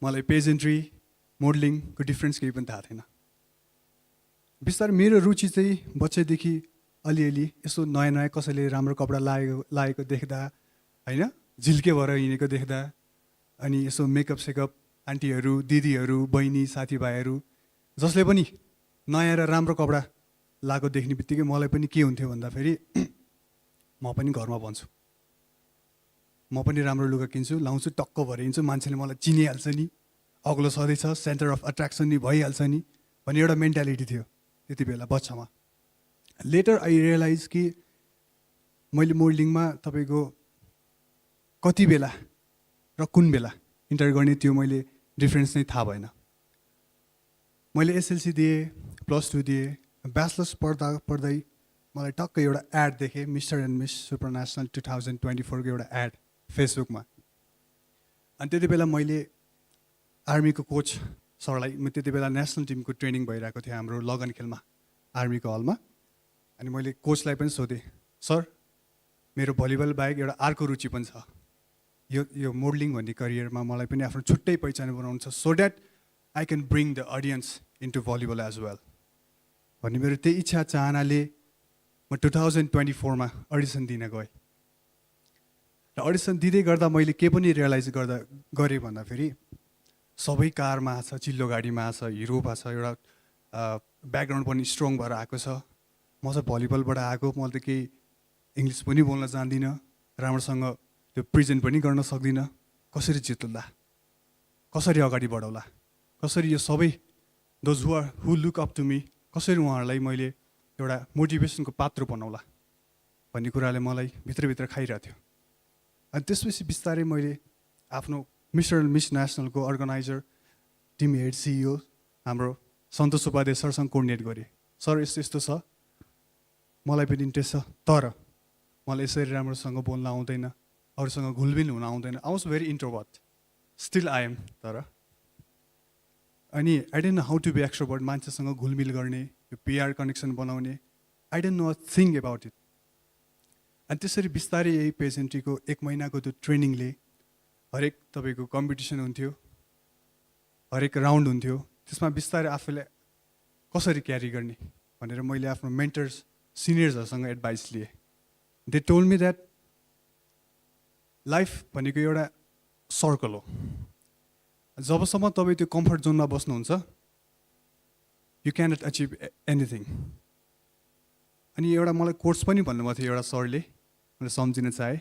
मलाई pageantry मोडलिङको difference केही पनि थाहा थिएन. बिस्तारै मेरो रुचि चाहिँ बच्चैदेखि अलिअलि यसो नयाँ नयाँ कसैले राम्रो कपडा लागेको देख्दा होइन, झिल्के भएर हिँडेको देख्दा, अनि यसो मेकअप सेकअप आन्टीहरू दिदीहरू बहिनी साथीभाइहरू जसले पनि नयाँ र राम्रो कपडा लगाएको देख्ने बित्तिकै मलाई पनि के हुन्थ्यो भन्दाखेरि म पनि घरमा भन्छु, म पनि राम्रो लुगा किन्छु, लाउँछु, टक्क भएर हिँड्छु, मान्छेले मलाई चिनिहाल्छ नि, अग्लो सधैँछ, सेन्टर अफ एट्र्याक्सन नि भइहाल्छ नि भन्ने एउटा मेन्टालिटी थियो त्यति बेला बच्चामा. लेटर आई रियलाइज कि मैले मोडलिङमा तपाईँको कति बेला र कुन बेला इन्टर गर्ने त्यो मैले डिफ्रेन्स नै थाहा भएन. मैले एसएलसी दिएँ, +2 दिएँ, ब्याचलर्स पढ्दै मलाई टक्क एउटा एड देखेँ, मिस्टर एन्ड मिस सुपरनेसनल 2024 को एउटा एड फेसबुकमा. अनि त्यति बेला मैले आर्मीको कोच सरलाई, त्यति बेला नेसनल टिमको ट्रेनिङ भइरहेको थियो हाम्रो लगन खेलमा आर्मीको हलमा. अनि मैले कोचलाई पनि सोधेँ, सर मेरो भलिबल बाहेक एउटा अर्को रुचि पनि छ, यो मोडलिङ भन्ने करियरमा मलाई पनि आफ्नो छुट्टै पहिचान बनाउनु छ, so that I can bring the audience into volleyball as well भन्ने मेरो त्यही इच्छा चाहनाले म 2024 अडिसन दिन गएँ. र अडिसन दिँदै गर्दा मैले के पनि रियलाइज गरेँ भन्दाखेरि सबै कारमा छ, चिल्लो गाडीमा छ, हिरोमा छ, एउटा ब्याकग्राउन्ड पनि स्ट्रङ भएर आएको छ. म चाहिँ भलिबलबाट आएको, म त केही इङ्ग्लिस पनि बोल्न जान्दिनँ, राम्रोसँग त्यो प्रेजेन्ट पनि गर्न सक्दिनँ. कसरी जित्ला, कसरी अगाडि बढाउला, कसरी यो सबै those who look up to me, कसरी उहाँहरूलाई मैले एउटा मोटिभेसनको पात्र बनाउला भन्ने कुराले मलाई भित्रभित्र खाइरहेको थियो. अनि त्यसपछि बिस्तारै मैले आफ्नो मिस्टर एन्ड मिस नेसनलको अर्गनाइजर टिम हेड सिइओ हाम्रो सन्तोष उपाध्याय सरसँग कोर्डिनेट गरेँ। सर यस्तो यस्तो छ, मलाई पनि इन्ट्रेस्ट छ, तर मलाई यसरी राम्रोसँग बोल्न आउँदैन, अरूसँग घुलमिल हुन आउँदैन। I was very introvert, still I am. तर अनि I don't know how to be extrovert, मान्छेसँग घुलमिल गर्ने, यो पिआर कनेक्सन बनाउने, I don't know a thing about it. अनि त्यसरी बिस्तारै यही पेजेन्ट्रीको 1 महिनाको त्यो ट्रेनिङले हरेक तपाईँको कम्पिटिसन हुन्थ्यो, हरेक राउन्ड हुन्थ्यो, त्यसमा बिस्तारै आफूलाई कसरी क्यारी गर्ने भनेर मैले आफ्नो मेन्टर्स सिनियर्सहरूसँग एडभाइस लिएँ। They told me that life भनेको एउटा सर्कल हो। जबसम्म तपाईँ त्यो कम्फर्ट जोनमा बस्नुहुन्छ, यु क्यानट अचिभ एनिथिङ। अनि एउटा मलाई कोर्स पनि भन्नुभएको थियो एउटा सरले, मैले सम्झिन चाहेँ।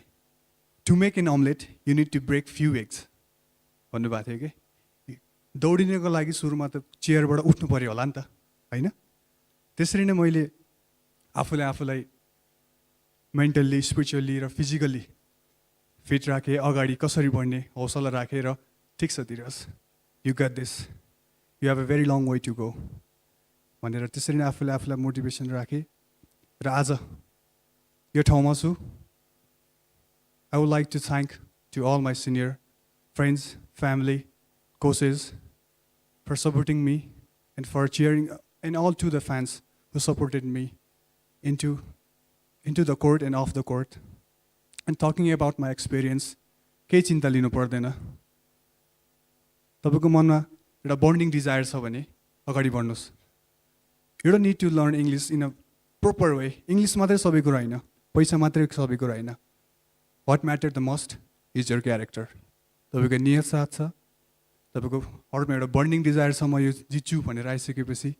To make an omelette you need to break few eggs भन्नुभएको थियो कि। दौडिनको लागि सुरुमा त चेयरबाट उठ्नु पऱ्यो होला नि त, होइन? त्यसरी नै मैले आफूलाई मेन्टल्ली, स्पिरिचुअल्ली र फिजिकल्ली फिट राखेँ। अगाडि कसरी बढ्ने हौसला राखेँ र ठिक छ Dhiraj, you got this, you have a very long way to go भनेर त्यसरी नै आफूलाई मोटिभेसन राखेँ। र आज यो ठाउँमा छु। I would like to thank to all my senior friends, family, coaches for supporting me and for cheering, and all to the fans who supported me into the court and off the court. And talking about my experience, केही चिन्ता लिनु पर्दैन। तपाईको मनमा एउटा bonding desire छ भने अगाडि बढ्नुस्। You don't need to learn English in a proper way. English मात्रै सबै कुरा हैन, पैसा मात्रै सबै कुरा हैन। What matters the most is your character. तपाईको नियत साथ छ, तपाईको हर्टमा एउटा बर्निङ डिजायर छ, म यो जित्छु भनेर आइसकेपछि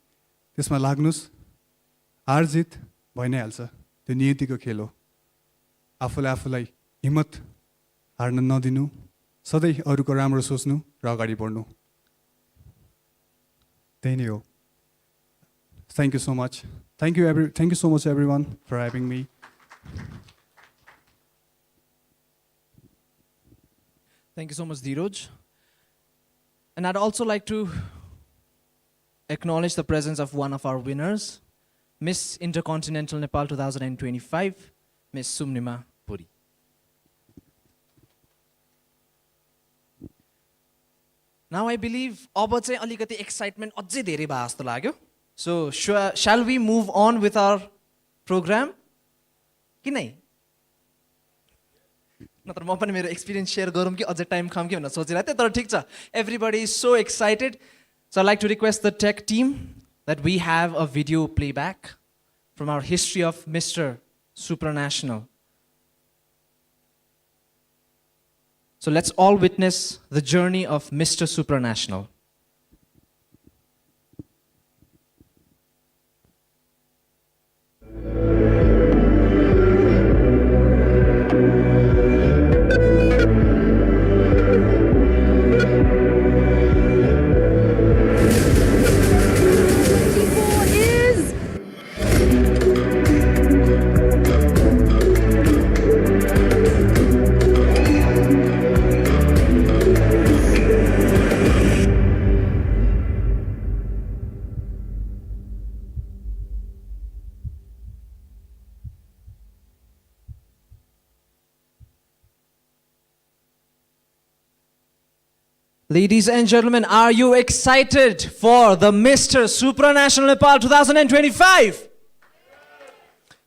त्यसमा लाग्नुस्। हार जित भइ नै हाल्छ, त्यो नियतिको खेल हो। आफूलाई हिम्मत हार्न नदिनु, सधैँ अरूको राम्रो सोच्नु र अगाडि बढ्नु। त्यही नै हो। Thank you so much. Thank you so much everyone for having me. Thank you so much, Dheeraj. And I'd also like to acknowledge the presence of one of our winners, Miss Intercontinental Nepal 2025, Miss Sumnima Puri. Now I believe अब चाहिँ अलिकति excitement अझै धेरै भए जस्तो लाग्यो। So shall we move on with our program? कि नै? नत्र म पनि मेरो एक्सपिरियन्स शेयर गरौँ कि अझै टाइम खाऊँ कि भनेर सोचिरहेको थिएँ, तर ठिक छ। Everybody is so excited. So I'd like to request the tech team that we have a video playback from our history of Mr. Supranational. So let's all witness the journey of Mr. Supranational. Ladies and gentlemen, are you excited for the Mr. Supranational Nepal 2025?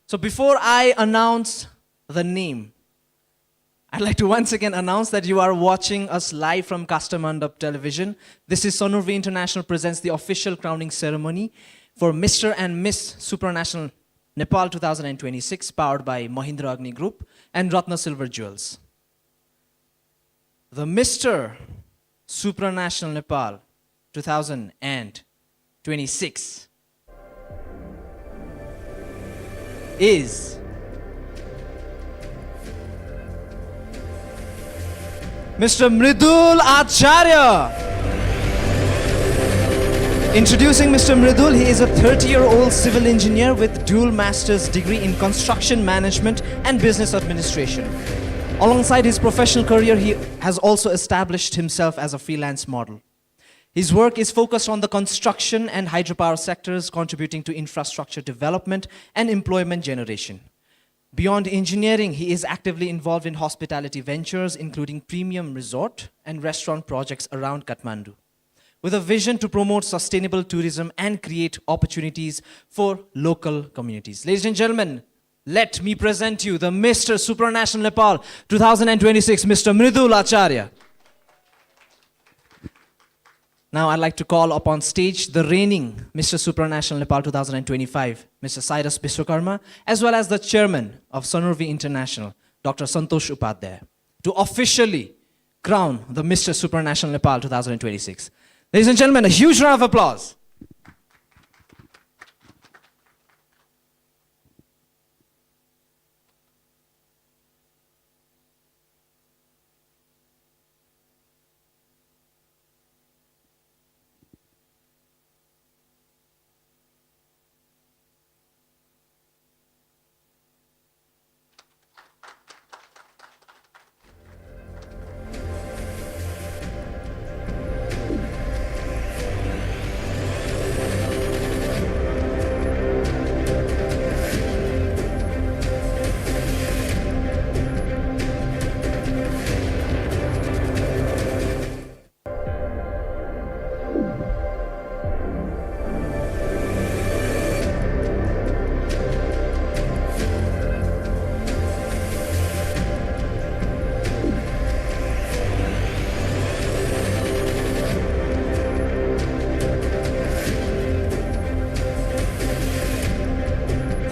So before I announce the name, I'd like to once again announce that you are watching us live from Kastamandap Television. This is Sonurvi International presents the official crowning ceremony for Mr. and Miss Supranational Nepal 2026, powered by Mahindra Agni Group and Ratna Silver Jewels. The Mr. Supranational Nepal 2026 is Mr. Mridul Acharya. Introducing Mr. Mridul, he is a 30-year-old civil engineer with dual master's degree in construction management and business administration. Alongside his professional career, he has also established himself as a freelance model. His work is focused on the construction and hydropower sectors, contributing to infrastructure development and employment generation. Beyond engineering, he is actively involved in hospitality ventures, including premium resort and restaurant projects around Kathmandu, with a vision to promote sustainable tourism and create opportunities for local communities. Ladies and gentlemen, let me present you the Mr. Supranational Nepal 2026, Mr. Mridul Acharya. Now I'd like to call upon stage the reigning Mr. Supranational Nepal 2025, Mr. Cyrus Biswakarma, as well as the chairman of Sonurvi International, Dr. Santosh Upadhyay, to officially crown the Mr. Supranational Nepal 2026. Ladies and gentlemen, a huge round of applause.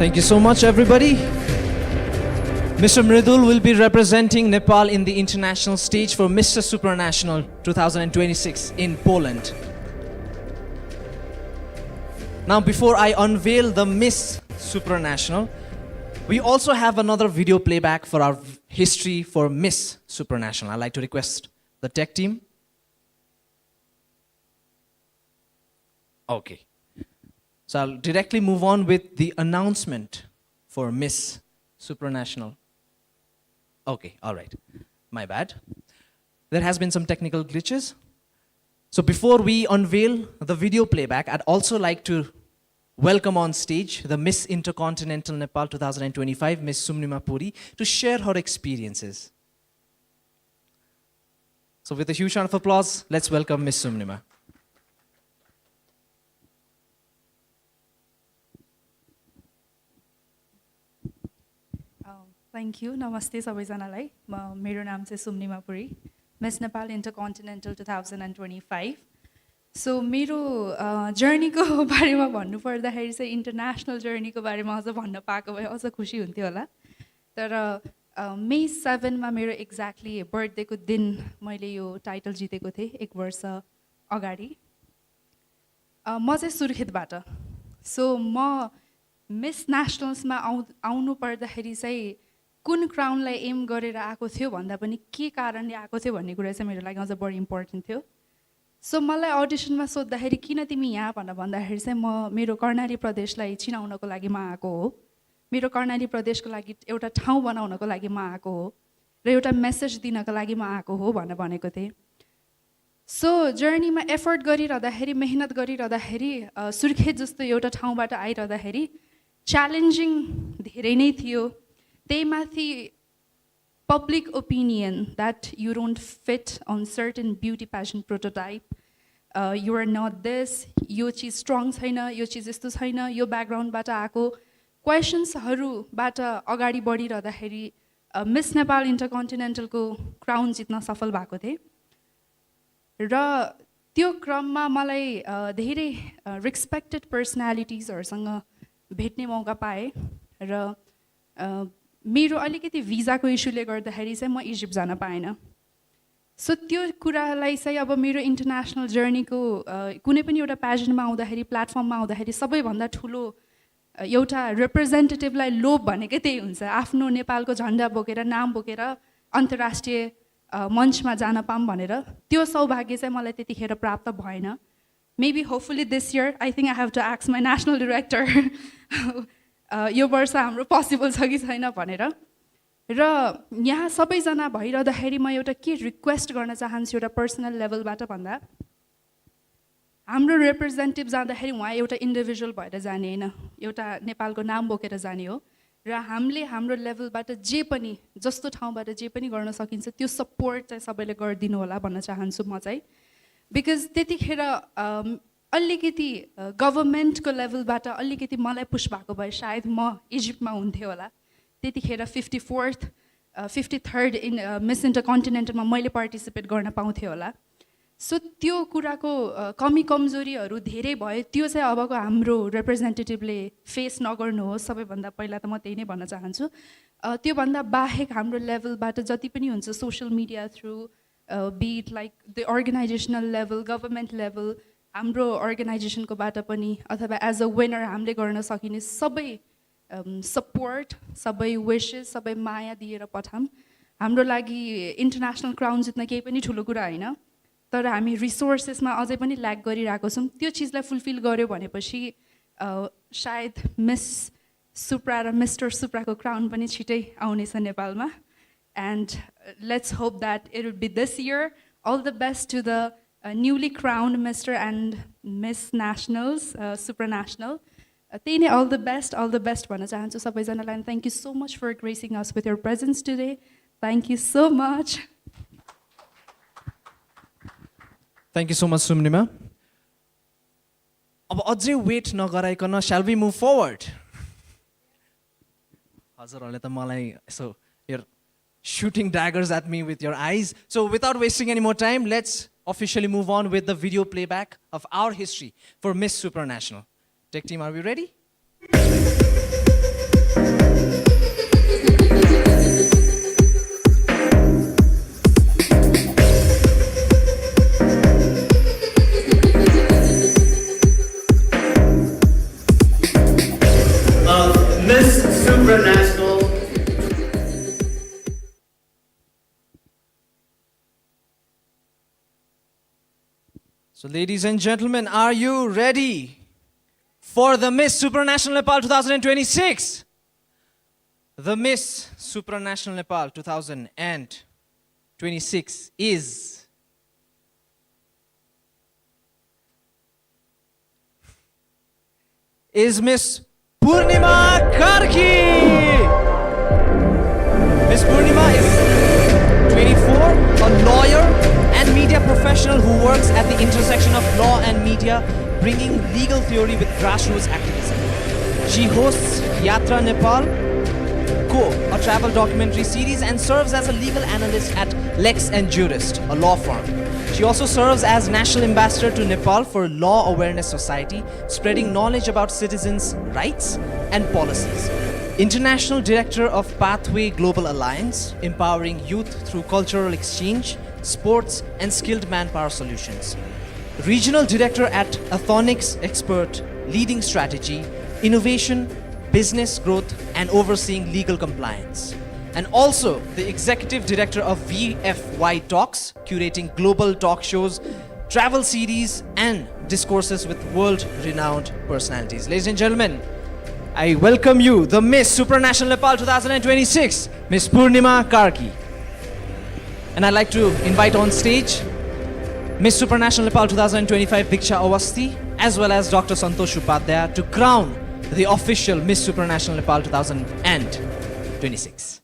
Thank you so much, everybody. Mr. Mridul will be representing Nepal in the international stage for Mr. Supranational 2026 in Poland. Now, before I unveil the Miss Supranational, we also have another video playback for our history for Miss Supranational. I'd like to request the tech team. Okay. So I'll directly move on with the announcement for Miss Supranational. Okay, all right. My bad. There has been some technical glitches. So before we unveil the video playback, I'd also like to welcome on stage the Miss Intercontinental Nepal 2025, Miss Sumnima Puri, to share her experiences. So with a huge round of applause, let's welcome Miss Sumnima. Thank you. Namaste सबैजनालाई. मेरो नाम चाहिँ सुम्निमा पुरी. Miss Nepal Intercontinental 2025. So मेरो जर्नीको बारेमा भन्नु पर्दाखेरि चाहिँ international जर्नीको बारेमा अझ भन्न पाएको भए अझ खुसी हुन्थ्यो होला. तर मे 7 मा मेरो एक्ज्याक्टली बर्थडेको दिन मैले यो टाइटल जितेको थिएँ 1 वर्ष अगाडि. म चाहिँ सुर्खेतबाट. सो म मिस नेसनल्समा आउनु पर्दाखेरि चाहिँ कुन क्राउनलाई एम गरेर आएको थियो भन्दा पनि के कारणले आएको थियो भन्ने कुरा चाहिँ मेरो लागि अझ बढी इम्पोर्टेन्ट थियो. सो मलाई अडिसनमा सोद्धाखेरि किन तिमी यहाँ भनेर भन्दाखेरि चाहिँ म मेरो कर्णाली प्रदेशलाई चिनाउनको लागि म आएको हो. मेरो कर्णाली प्रदेशको लागि एउटा ठाउँ बनाउनको लागि म आएको हो र एउटा मेसेज दिनको लागि म आएको हो भनेर भनेको थिएँ. सो जर्नीमा एफर्ट गरिरहँदाखेरि मेहनत गरिरहँदाखेरि सुर्खेत जस्तो एउटा ठाउँबाट आइरहँदाखेरि च्यालेन्जिङ धेरै नै थियो. त्यही माथि public opinion that you don't fit on certain beauty pageant prototype, you are not this, यो चिज स्ट्रङ छैन, यो चिज यस्तो छैन, यो ब्याकग्राउन्डबाट आएको क्वेसन्सहरूबाट अगाडि बढिरहँदाखेरि मिस नेपाल इन्टरकन्टिनेन्टलको क्राउन जित्न सफल भएको थिएँ. र त्यो क्रममा मलाई धेरै रेस्पेक्टेड पर्सनालिटिजहरूसँग भेट्ने मौका पाएँ र मेरो अलिकति भिजाको इस्युले गर्दाखेरि चाहिँ म इजिप्ट जान पाएन. सो त्यो कुरालाई चाहिँ अब मेरो इन्टरनेसनल जर्नीको कुनै पनि एउटा प्याजनमा आउँदाखेरि प्लेटफर्ममा आउँदाखेरि सबैभन्दा ठुलो एउटा रिप्रेजेन्टेटिभलाई लोभ भनेकै त्यही हुन्छ. आफ्नो नेपालको झन्डा बोकेर नाम बोकेर अन्तर्राष्ट्रिय मञ्चमा जान पाऊँ भनेर. त्यो सौभाग्य चाहिँ मलाई त्यतिखेर प्राप्त भएन. Maybe hopefully this year I think I have to ask my national director यो वर्ष हाम्रो पोसिबल छ कि छैन भनेर. र यहाँ सबैजना भइरहँदाखेरि म एउटा के रिक्वेस्ट गर्न चाहन्छु एउटा पर्सनल लेभलबाट भन्दा हाम्रो रिप्रेजेन्टेटिभ जाँदाखेरि उहाँ एउटा इन्डिभिजुअल भएर जाने होइन एउटा नेपालको नाम बोकेर जाने हो र हामीले हाम्रो लेभलबाट जे पनि जस्तो ठाउँबाट जे पनि गर्न सकिन्छ त्यो सपोर्ट चाहिँ सबैले गरिदिनु होला भन्न चाहन्छु म चाहिँ बिकज त्यतिखेर अलिकति गभर्मेन्टको लेभलबाट अलिकति मलाई पुस भएको भए सायद म इजिप्टमा हुन्थेँ होला त्यतिखेर 53rd इन मिस इन्टरकन्टिनेन्टलमा मैले पार्टिसिपेट गर्न पाउँथेँ होला सो त्यो कुराको कमी कमजोरीहरू धेरै भयो त्यो चाहिँ अबको हाम्रो रिप्रेजेन्टेटिभले फेस नगर्नुहोस् सबैभन्दा पहिला त म त्यही नै भन्न चाहन्छु त्योभन्दा बाहेक हाम्रो लेभलबाट जति पनि हुन्छ social media through be it like the organisational level government level हाम्रो अर्गनाइजेसनकोबाट पनि अथवा एज अ विनर हामीले गर्न सकिने सबै सपोर्ट सबै विसेस सबै माया दिएर पठाऊँ हाम्रो लागि इन्टरनेसनल क्राउन जित्न केही पनि ठुलो कुरा होइन तर हामी रिसोर्सेसमा अझै पनि ल्याक गरिरहेको छौँ त्यो चिजलाई फुलफिल गर्यो भनेपछि सायद मिस सुप्रा र मिस्टर सुप्राको क्राउन पनि छिटै आउनेछ नेपालमा and let's hope that it will be this year all the best to the newly crowned mister and miss nationals supranational त्यही नै अल द बेस्ट भन्न चाहन्छु सबैजनालाई and thank you so much for gracing us with your presence today thank you so much Thank you so much, Sumnima. अब अझै wait नगराइकन shall we move forward? हजुरहरूले त मलाई so you're shooting daggers at me with your eyes. So without wasting any more time, let's officially move on with the video playback of our history for Miss Supranational. Tech team, are we ready? Miss Supranational. So ladies and gentlemen, are you ready for the Miss Supranational Nepal 2026? The Miss Supranational Nepal 2026 is Miss Purnima Karki. Miss Purnima is 24, a lawyer and media professional who works at the intersection of law and media, bringing legal theory with grassroots activism. She hosts Yatra Nepal, a travel documentary series, and serves as a legal analyst at Lex and Jurist, a law firm. She also serves as National Ambassador to Nepal for Law Awareness Society, spreading knowledge about citizens' rights and policies. International Director of Pathway Global Alliance, empowering youth through cultural exchange, sports, and skilled manpower solutions. Regional Director at Athonics Expert, leading strategy, innovation, business growth, and overseeing legal compliance. And also the Executive Director of VFY Talks, curating global talk shows, travel series, and discourses with world-renowned personalities. Ladies and gentlemen, I welcome you, the Miss Supranational Nepal 2026, Miss Purnima Karki. And I'd like to invite on stage Miss Supranational Nepal 2025 Diksha Awasthi, as well as Dr. Santosh Upadhyaya, to crown the official Miss Supranational Nepal 2026.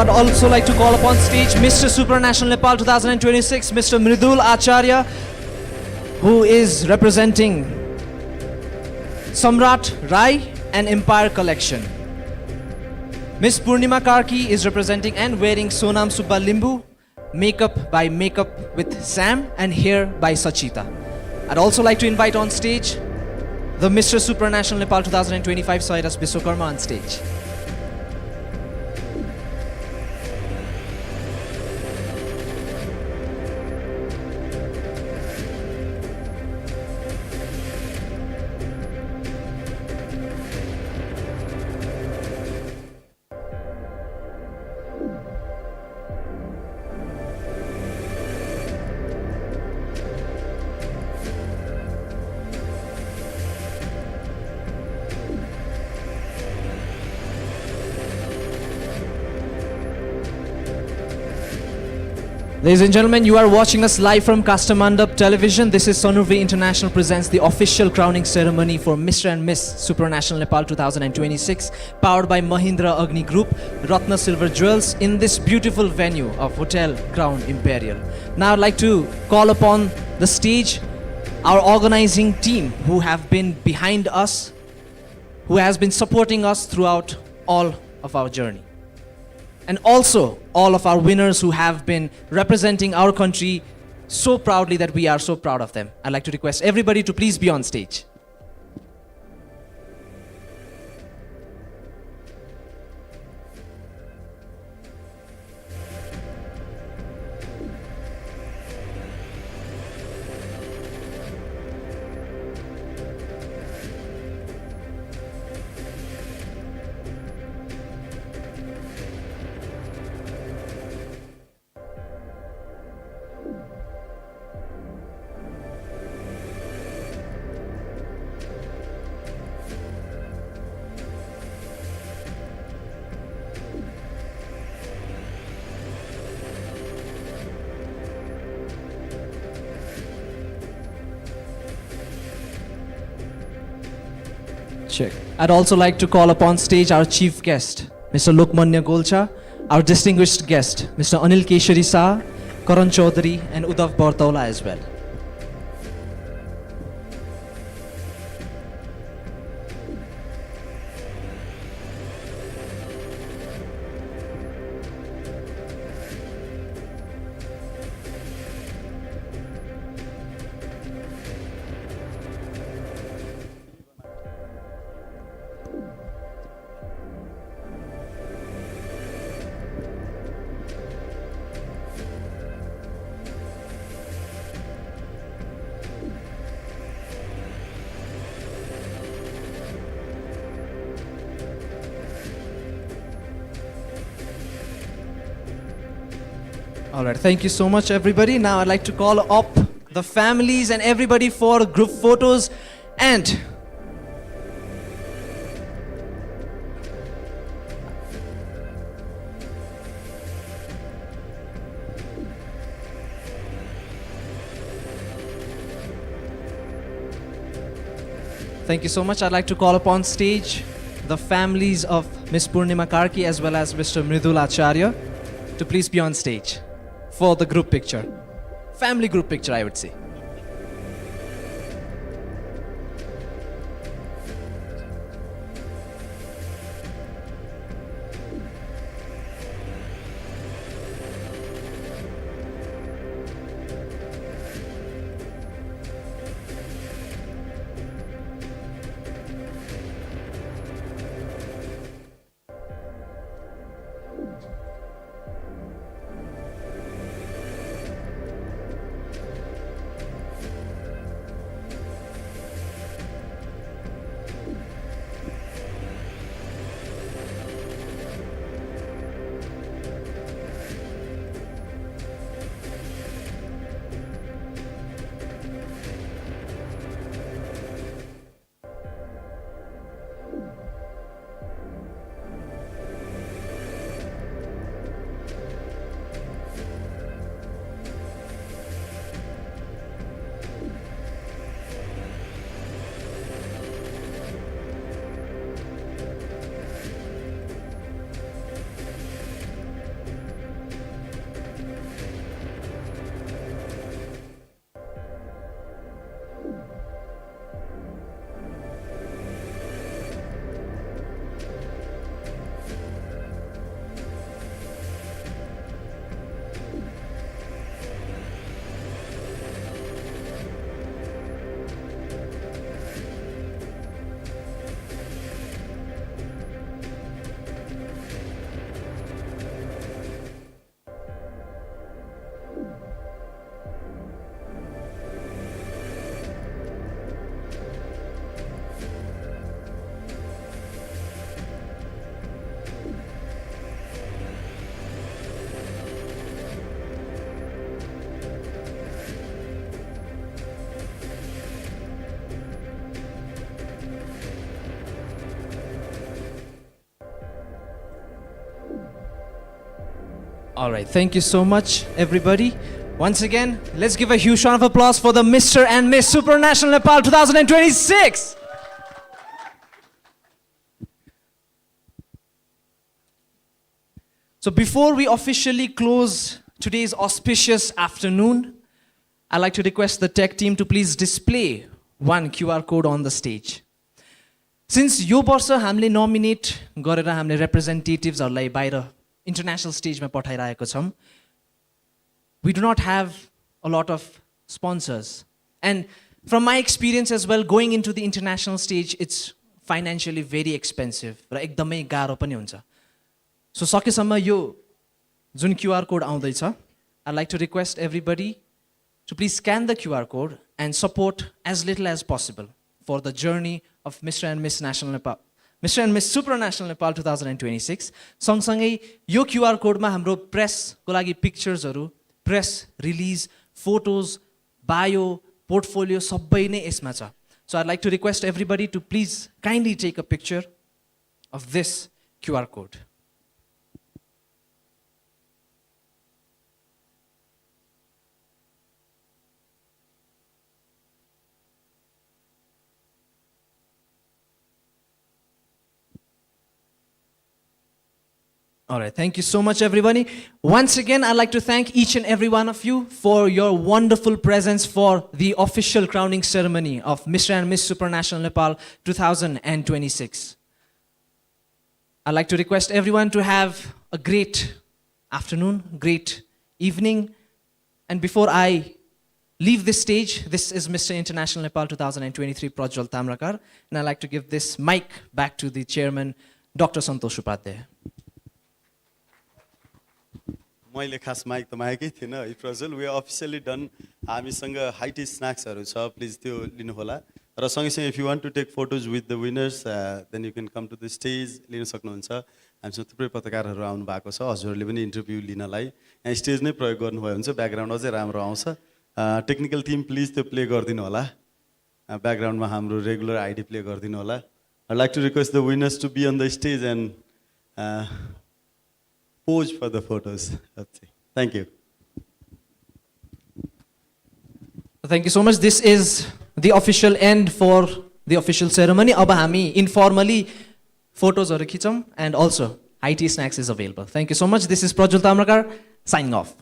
I'd also like to call upon stage Mr. Supranational Nepal 2026, Mr. Mridul Acharya, who is representing Samrat Rai and Empire Collection. Miss Purnima Karki is representing and wearing Sonam Subba Limbu, makeup by Makeup with Sam and hair by Sachita. I'd also like to invite on stage the Mr. Supranational Nepal 2025 Sairas Biswakarma on stage. Ladies and gentlemen, you are watching us live from Kastamandap Television. This is Sonurvi International presents the official crowning ceremony for Mr. and Miss Supranational Nepal 2026, powered by Mahindra Agni Group, Ratna Silver Jewels, in this beautiful venue of Hotel Crown Imperial. Now I'd like to call upon the stage our organizing team who have been behind us, who has been supporting us throughout all of our journey. And also all of our winners who have been representing our country so proudly that we are so proud of them. I'd like to request everybody to please be on stage. Check. I'd also like to call upon stage our chief guest, Mr. Lokmanya Golcha, our distinguished guest, Mr. Anil Keshari Shah, Karan Chaudhary, and Udav Bartaula as well. All right, thank you so much, everybody. Now I'd like to call up the families and everybody for group photos. And thank you so much. I'd like to call upon stage the families of Miss Purnima Karki as well as Mr. Mridul Acharya to please be on stage for the group picture. Family group picture, I would say. All right, thank you so much, everybody. Once again, let's give a huge round of applause for the Mr. and Miss Supranational Nepal 2026. So before we officially close today's auspicious afternoon, I'd like to request the tech team to please display one QR code on the stage. Since यो वर्ष हामीले nominate गरेर हामीले रिप्रेजेन्टेटिभ्सहरूलाई बाहिर international स्टेजमा पठाइरहेको छौँ, we do not have a lot of sponsors. And from my experience as well, going into the international stage, it's financially very expensive र एकदमै गाह्रो पनि हुन्छ. So सकेसम्म यो जुन QR code आउँदैछ, I'd like to request everybody to please scan the QR code and support as little as possible for the journey of Mr. and Miss National Nepal, Mr. and Miss Supranational Nepal 2026. सँगसँगै यो QR कोडमा हाम्रो प्रेसको लागि पिक्चर्सहरू, press release, photos, bio, portfolio सबै नै यसमा छ. So I'd like to request everybody to please kindly take a picture of this QR code. All right, thank you so much, everybody. Once again, I'd like to thank each and every one of you for your wonderful presence for the official crowning ceremony of Mr. and Miss Supranational Nepal 2026. I'd like to request everyone to have a great afternoon, great evening. And before I leave this stage, this is Mr. International Nepal 2023 Prajwal Tamrakar, and I'd like to give this mic back to the chairman, Dr. Santosh Upadhyay. मैले खास mic त मागेकै थिएन है Prajwal. We are officially done. हामीसँग high tea स्न्याक्सहरू छ, please त्यो लिनुहोला. र सँगैसँगै if you want to take photos with the winners then you can come to the stage, लिन सक्नुहुन्छ. हामीसँग थुप्रै पत्रकारहरू आउनु भएको छ, हजुरहरूले पनि इन्टरभ्यू लिनलाई यहाँ स्टेज नै प्रयोग गर्नुभयो भने चाहिँ ब्याकग्राउन्ड अझै राम्रो आउँछ. टेक्निकल टिम प्लिज त्यो प्ले गरिदिनु होला. ब्याकग्राउन्डमा हाम्रो रेगुलर आइडी प्ले गरिदिनु होला. I like to request the winners to be on the stage and pose for the photos. Thank you. Thank you so much. This is the official end for the official ceremony. अब हामी informally photos खिचौँ and also IT snacks is available. Thank you so much. This is Prajwal Tamrakar signing off.